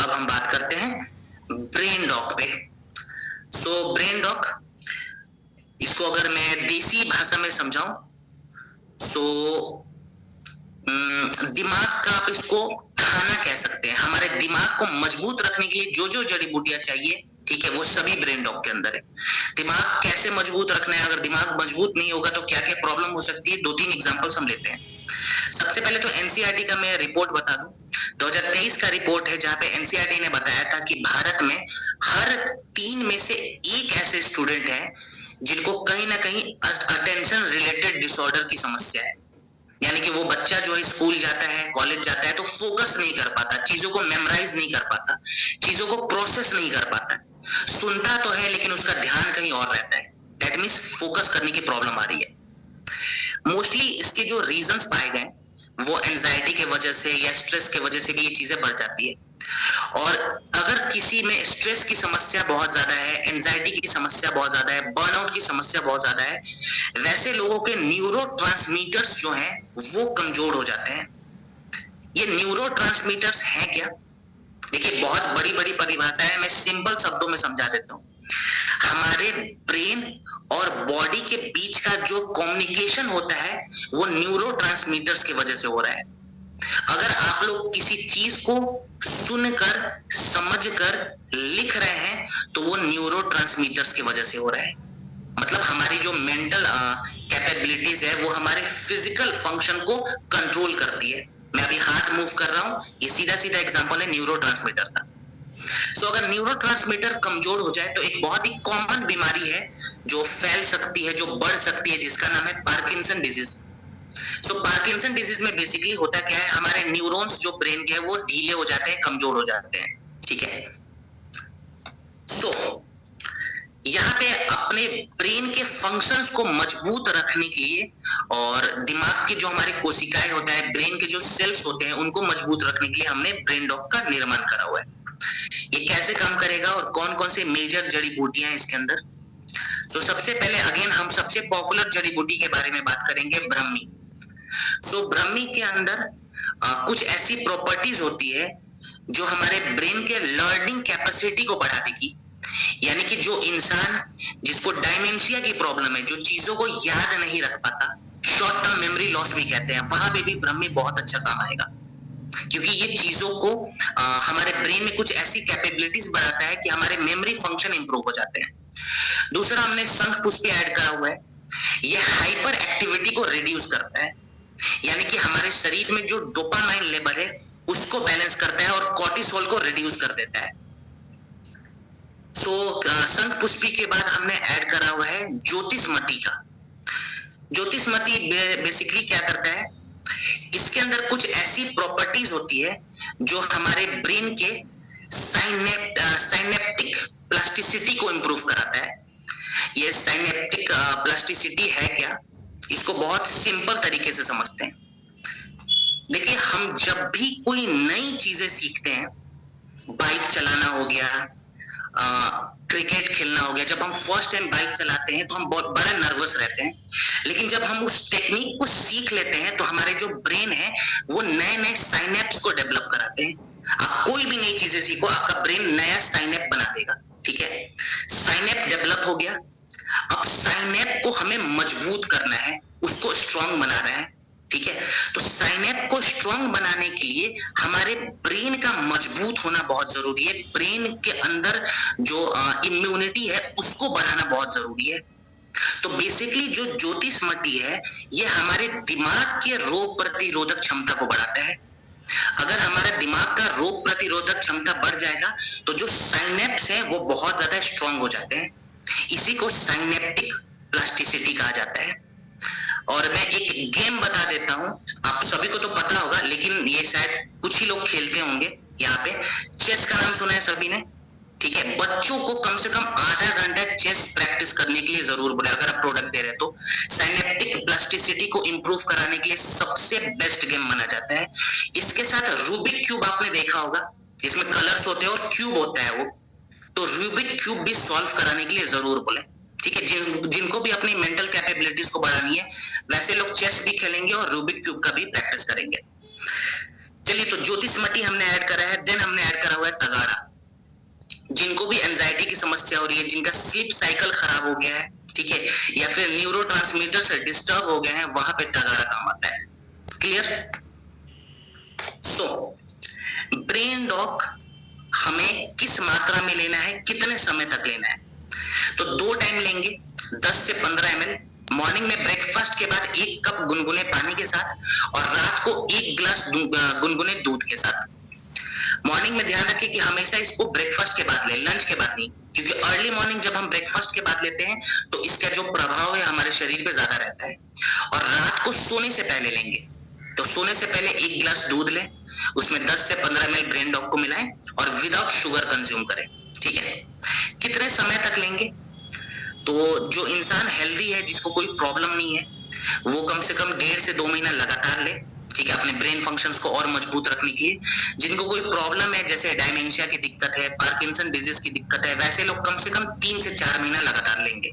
अब हम बात करते हैं ब्रेन डॉग पे। सो ब्रेन डॉग, इसको अगर मैं देसी भाषा में समझाऊं, सो दिमाग का आप इसको खाना कह सकते हैं। हमारे दिमाग को मजबूत रखने के लिए जो जो जड़ी बूटियां चाहिए, ठीक है, वो सभी ब्रेन डॉग के अंदर है। दिमाग कैसे मजबूत रखना है, अगर दिमाग मजबूत नहीं होगा तो क्या क्या प्रॉब्लम हो सकती है, 2-3 एग्जांपल्स हम लेते हैं। सबसे पहले तो एनसीईआरटी का मैं रिपोर्ट बता दूं। 2023 का रिपोर्ट है जहां पे एनसीईआरटी ने बताया था कि भारत में हर 3 में से 1 ऐसे स्टूडेंट हैं जिनको कहीं ना कहीं अटेंशन रिलेटेड डिसऑर्डर की समस्या है। यानी कि वो बच्चा जो है स्कूल जाता है, कॉलेज जाता है तो फोकस नहीं कर पाता, चीजों को मेमोराइज नहीं कर पाता, चीजों को प्रोसेस नहीं कर पाता, सुनता तो है लेकिन उसका ध्यान कहीं और रहता है। दैट मीन्स फोकस करने की प्रॉब्लम आ रही है। मोस्टली इसके जो रीजंस पाए गए वो एंजाइटी के वजह से या स्ट्रेस के वजह से भी ये चीजें बढ़ जाती है। और अगर किसी में स्ट्रेस की समस्या बहुत ज्यादा है, एंजाइटी की समस्या बहुत ज्यादा है, बर्नआउट की समस्या बहुत ज्यादा है, वैसे लोगों के न्यूरोट्रांसमीटर्स जो हैं वो कमजोर हो जाते हैं। ये न्यूरोट्रांसमीटर्स हैं क्या? देखिए, बहुत बड़ी बड़ी परिभाषा है, मैं सिंपल शब्दों में समझा देता हूँ। हमारे ब्रेन और बॉडी के बीच का जो कम्युनिकेशन होता है वो न्यूरोट्रांसमीटर्स की वजह से हो रहा है। अगर आप लोग किसी चीज को सुनकर, समझकर लिख रहे हैं तो वो न्यूरोट्रांसमीटर्स की वजह से हो रहा है। मतलब हमारी जो मेंटल कैपेबिलिटीज है वो हमारे फिजिकल फंक्शन को कंट्रोल करती है। मैं अभी हाथ मूव कर रहा हूं, ये सीधा सीधा एग्जांपल है न्यूरोट्रांसमीटर का। सो अगर न्यूरोट्रांसमीटर कमजोर हो जाए तो एक बहुत ही कॉमन बीमारी है जो फैल सकती है, जो बढ़ सकती है, जिसका नाम है पार्किंसन डिजीज। सो पार्किंसन डिजीज में बेसिकली होता क्या है, हमारे न्यूरॉन्स जो ब्रेन के हैं वो ढीले हो जाते हैं, कमजोर हो जाते हैं, ठीक है। सो यहाँ पे अपने ब्रेन के फंक्शंस को मजबूत रखने के लिए और दिमाग की जो हमारी कोशिकाएं होता है, ब्रेन के जो सेल्स होते हैं उनको मजबूत रखने के लिए हमने ब्रेन डॉग का निर्माण करा हुआ है। ये कैसे काम करेगा और कौन कौन से मेजर जड़ी बूटियां हैं इसके अंदर? तो सबसे पहले अगेन हम सबसे पॉपुलर जड़ी बूटी के बारे में बात करेंगे, ब्रह्मी। सो ब्रह्मी के अंदर कुछ ऐसी प्रॉपर्टीज होती है जो हमारे ब्रेन के लर्निंग कैपेसिटी को बढ़ा देगी। यानी कि जो इंसान जिसको डायमेंशिया की प्रॉब्लम है, जो चीजों को याद नहीं रख पाता, शॉर्ट टर्म मेमोरी लॉस भी कहते हैं, वहां पे भी ब्रह्मी बहुत अच्छा काम आएगा। क्योंकि ये चीजों को हमारे ब्रेन में कुछ ऐसी कैपेबिलिटीज बढ़ाता है कि हमारे मेमोरी फंक्शन इंप्रूव हो जाते हैं। दूसरा हमने शंख पुष्पी ऐड करा हुआ है, ये हाइपर एक्टिविटी को रिड्यूस करता है। यानी कि हमारे शरीर में जो डोपामाइन लेवल है उसको बैलेंस करता है और कॉर्टिसोल को रिड्यूस कर देता है। सो शंख पुष्पी के बाद हमने ऐड करा हुआ है ज्योतिषमती का। ज्योतिषमती बेसिकली क्या करता है, इसके अंदर कुछ ऐसी प्रॉपर्टीज होती है जो हमारे ब्रेन के साइनेप्टिक प्लास्टिसिटी को इंप्रूव कराता है। ये साइनेप्टिक प्लास्टिसिटी है क्या, इसको बहुत सिंपल तरीके से समझते हैं। देखिए, हम जब भी कोई नई चीजें सीखते हैं, बाइक चलाना हो गया, क्रिकेट खेलना हो गया, जब हम फर्स्ट टाइम बाइक चलाते हैं तो हम बहुत बड़ा नर्वस रहते हैं, लेकिन जब हम उस टेक्निक को सीख लेते हैं तो हमारे जो ब्रेन है वो नए नए साइनेप्स को डेवलप कराते हैं। आप कोई भी नई चीजें सीखो, आपका ब्रेन नया साइनेप बना देगा, ठीक है। साइनेप डेवलप हो गया, अब साइनेप को हमें मजबूत करना है, उसको स्ट्रांग बनाना है, ठीक है। तो साइनेप को स्ट्रांग बनाने के लिए हमारे ब्रेन का मजबूत होना बहुत जरूरी है। ब्रेन के अंदर जो इम्यूनिटी है उसको बढ़ाना बहुत जरूरी है। तो बेसिकली जो ज्योतिषमती है ये हमारे दिमाग के रोग प्रतिरोधक क्षमता को बढ़ाता है। अगर हमारा दिमाग का रोग प्रतिरोधक क्षमता बढ़ जाएगा तो जो साइनेप्स है वो बहुत ज्यादा स्ट्रांग हो जाते हैं। इसी को साइनेप्टिक प्लास्टिसिटी कहा जाता है। और मैं एक गेम बता देता हूं, आप सभी को तो पता होगा लेकिन ये शायद कुछ ही लोग खेलते होंगे। यहाँ पे चेस का नाम सुना है सभी ने, ठीक है। बच्चों को कम से कम आधा घंटा चेस प्रैक्टिस करने के लिए जरूर बोले, अगर आप प्रोडक्ट दे रहे तो। साइनेप्टिक प्लास्टिसिटी को इंप्रूव कराने के लिए सबसे बेस्ट गेम माना जाता है। इसके साथ रूबिक क्यूब आपने देखा होगा, जिसमें कलर्स होते हैं और क्यूब होता है वो, तो रूबिक क्यूब भी सॉल्व कराने के लिए जरूर बोले, ठीक है। जिनको भी अपनी मेंटल कैपेबिलिटीज को बढ़ानी है वैसे लोग चेस भी खेलेंगे और रूबिक क्यूब का भी प्रैक्टिस करेंगे। चलिए, तो ज्योतिषमती हमने ऐड करा है, देन हमने ऐड करा हुआ है तगारा। स्लीप साइकिल खराब हो गया है, ठीक है, या फिर न्यूरोट्रांसमीटर से डिस्टर्ब हो गए हैं, वहां पे तगारा काम आता है। क्लियर? सो ब्रेन डॉग हमें किस मात्रा में लेना है, कितने समय तक लेना है? तो 2 टाइम लेंगे, 10 से 15 ml मॉर्निंग में ब्रेकफास्ट के बाद 1 कप गुनगुने पानी के साथ और रात को 1 गिलास गुनगुने दूध के साथ। मॉर्निंग में ध्यान रखिए कि हमेशा इसको ब्रेकफास्ट के बाद ले, लंच के बाद नहीं, क्योंकि अर्ली मॉर्निंग जब हम ब्रेकफास्ट के बाद लेते हैं तो इसका जो प्रभाव है हमारे शरीर पे ज्यादा रहता है। और रात को सोने से पहले लेंगे, तो सोने से पहले 1 गिलास दूध लें, उसमें 10 से 15 ml ब्रेन डॉग को मिलाएं और विदाउट शुगर कंज्यूम करें। ठीक है? कितने समय तक लेंगे? तो जो इंसान हेल्दी है, जिसको कोई प्रॉब्लम नहीं है, वो कम से कम 1.5 से 2 महीना लगातार ले, ठीक है, अपने ब्रेन फंक्शंस को और मजबूत रखने के लिए। जिनको कोई प्रॉब्लम है, जैसे डायमेंशिया की दिक्कत है, पार्किंसन डिजीज की दिक्कत है, वैसे लोग कम से कम 3 से 4 महीना लगातार लेंगे।